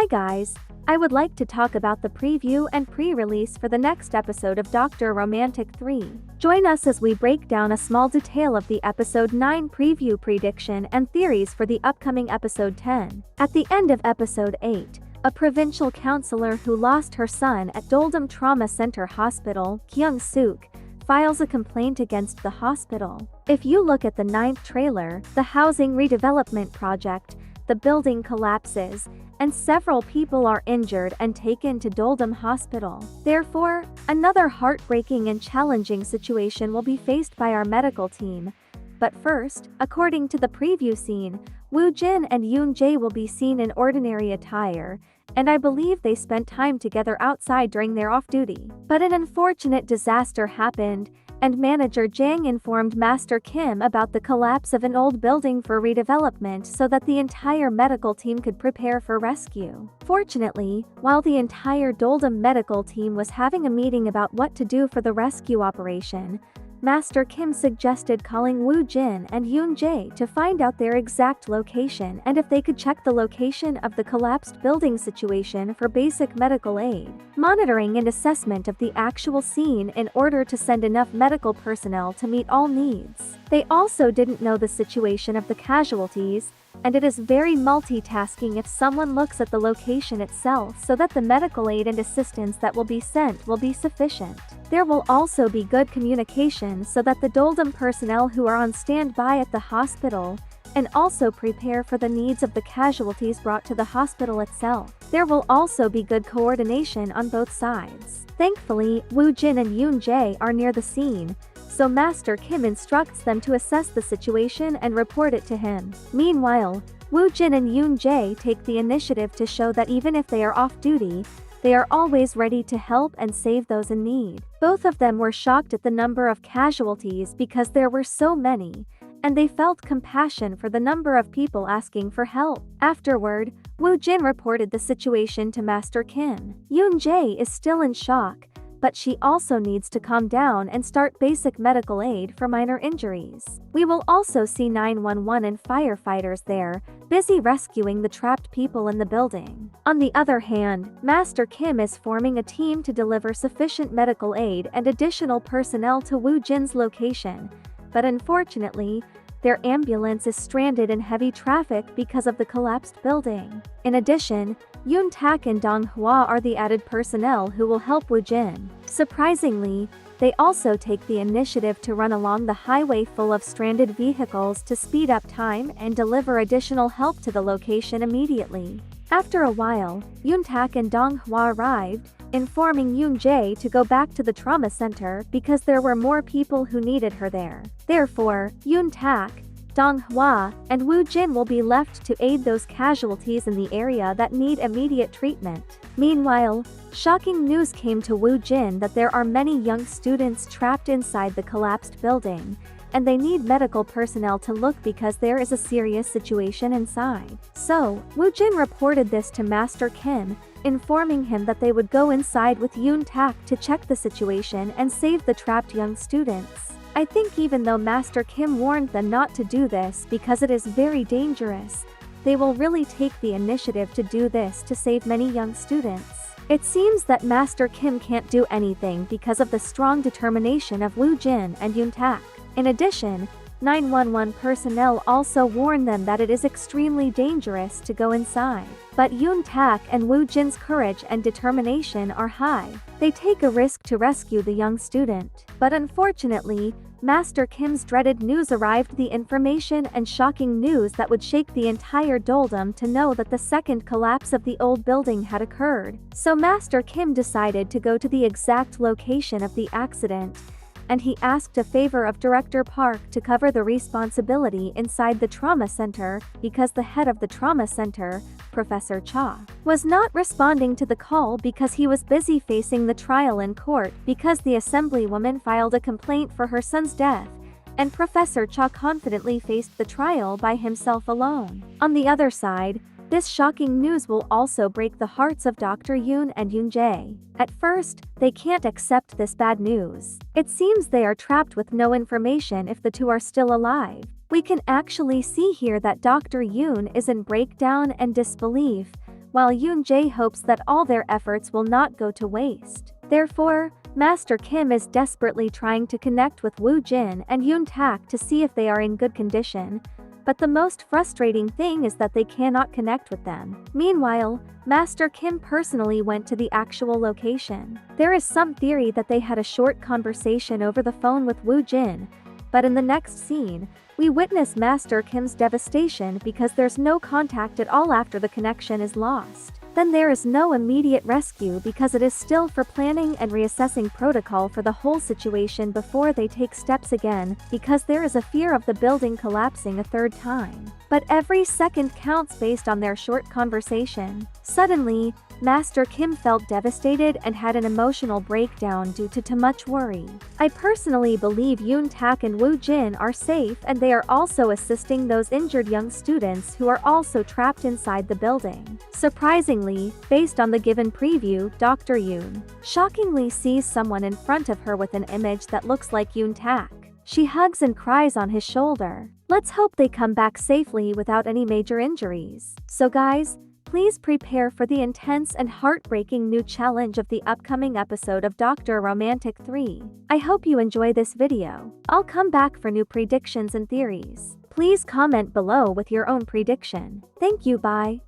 Hi guys, I would like to talk about the preview and pre-release for the next episode of Dr. Romantic 3. Join us as we break down a small detail of the episode 9 preview prediction and theories for the upcoming episode 10. At the end of episode 8, a provincial counselor who lost her son at Doldum Trauma Center Hospital, ENG SUB, files a complaint against the hospital. If you look at the 9th trailer, the housing redevelopment project, the building collapses, and several people are injured and taken to Doldum Hospital. Therefore, another heartbreaking and challenging situation will be faced by our medical team. But first, according to the preview scene, Woo Jin and Yoon Jae will be seen in ordinary attire, and I believe they spent time together outside during their off-duty. But an unfortunate disaster happened, and manager Jang informed Master Kim about the collapse of an old building for redevelopment so that the entire medical team could prepare for rescue. Fortunately, while the entire Doldum medical team was having a meeting about what to do for the rescue operation, Master Kim suggested calling Woo Jin and Yoon Jae to find out their exact location and if they could check the location of the collapsed building situation for basic medical aid, monitoring and assessment of the actual scene in order to send enough medical personnel to meet all needs. They also didn't know the situation of the casualties, and it is very multitasking if someone looks at the location itself so that the medical aid and assistance that will be sent will be sufficient. There will also be good communication so that the Doldum personnel who are on standby at the hospital and also prepare for the needs of the casualties brought to the hospital itself. There will also be good coordination on both sides. Thankfully, Woo Jin and Yoon Jae are near the scene, so Master Kim instructs them to assess the situation and report it to him. Meanwhile, Woo Jin and Yoon Jae take the initiative to show that even if they are off duty, they are always ready to help and save those in need. Both of them were shocked at the number of casualties because there were so many, and they felt compassion for the number of people asking for help. Afterward, Woo Jin reported the situation to Master Kim. Yoon Jae is still in shock, but she also needs to calm down and start basic medical aid for minor injuries. We will also see 911 and firefighters there, busy rescuing the trapped people in the building. On the other hand, Master Kim is forming a team to deliver sufficient medical aid and additional personnel to Woo Jin's location, but unfortunately, their ambulance is stranded in heavy traffic because of the collapsed building. In addition, Yoon Tak and Dong Hwa are the added personnel who will help Woo Jin. Surprisingly, they also take the initiative to run along the highway full of stranded vehicles to speed up time and deliver additional help to the location immediately. After a while, Yoon Tak and Dong Hwa arrived, informing Yoon Jae to go back to the trauma center because there were more people who needed her there. Therefore, Yoon Tak, Dong Hwa, and Woo Jin will be left to aid those casualties in the area that need immediate treatment. Meanwhile, shocking news came to Woo Jin that there are many young students trapped inside the collapsed building, and they need medical personnel to look because there is a serious situation inside. So, Woo Jin reported this to Master Kim, informing him that they would go inside with Yoon Tak to check the situation and save the trapped young students. I think even though Master Kim warned them not to do this because it is very dangerous, they will really take the initiative to do this to save many young students. It seems that Master Kim can't do anything because of the strong determination of Woo Jin and Yoon Tak. In addition, 911 personnel also warn them that it is extremely dangerous to go inside. But Yoon Tak and Woo Jin's courage and determination are high. They take a risk to rescue the young student. But unfortunately, Master Kim's dreaded news arrived, the information and shocking news that would shake the entire Doldum to know that the second collapse of the old building had occurred. So Master Kim decided to go to the exact location of the accident, and he asked a favor of Director Park to cover the responsibility inside the trauma center because the head of the trauma center, Professor Cha, was not responding to the call because he was busy facing the trial in court because the assemblywoman filed a complaint for her son's death, and Professor Cha confidently faced the trial by himself alone. On the other side, this shocking news will also break the hearts of Dr. Yoon and Yoon Jae. At first, they can't accept this bad news. It seems they are trapped with no information if the two are still alive. We can actually see here that Dr. Yoon is in breakdown and disbelief, while Yoon Jae hopes that all their efforts will not go to waste. Therefore, Master Kim is desperately trying to connect with Woo Jin and Yoon Tak to see if they are in good condition, but the most frustrating thing is that they cannot connect with them. Meanwhile, Master Kim personally went to the actual location. There is some theory that they had a short conversation over the phone with Woo Jin, but in the next scene, we witness Master Kim's devastation because there's no contact at all after the connection is lost. Then there is no immediate rescue because it is still for planning and reassessing protocol for the whole situation before they take steps again, because there is a fear of the building collapsing a third time. But every second counts based on their short conversation. Suddenly, Master Kim felt devastated and had an emotional breakdown due to too much worry. I personally believe Yoon Tak and Woo Jin are safe, and they are also assisting those injured young students who are also trapped inside the building. Surprisingly, based on the given preview, Dr. Yoon shockingly sees someone in front of her with an image that looks like Yoon Tak. She hugs and cries on his shoulder. Let's hope they come back safely without any major injuries. So guys, please prepare for the intense and heartbreaking new challenge of the upcoming episode of Dr. Romantic 3. I hope you enjoy this video. I'll come back for new predictions and theories. Please comment below with your own prediction. Thank you, bye.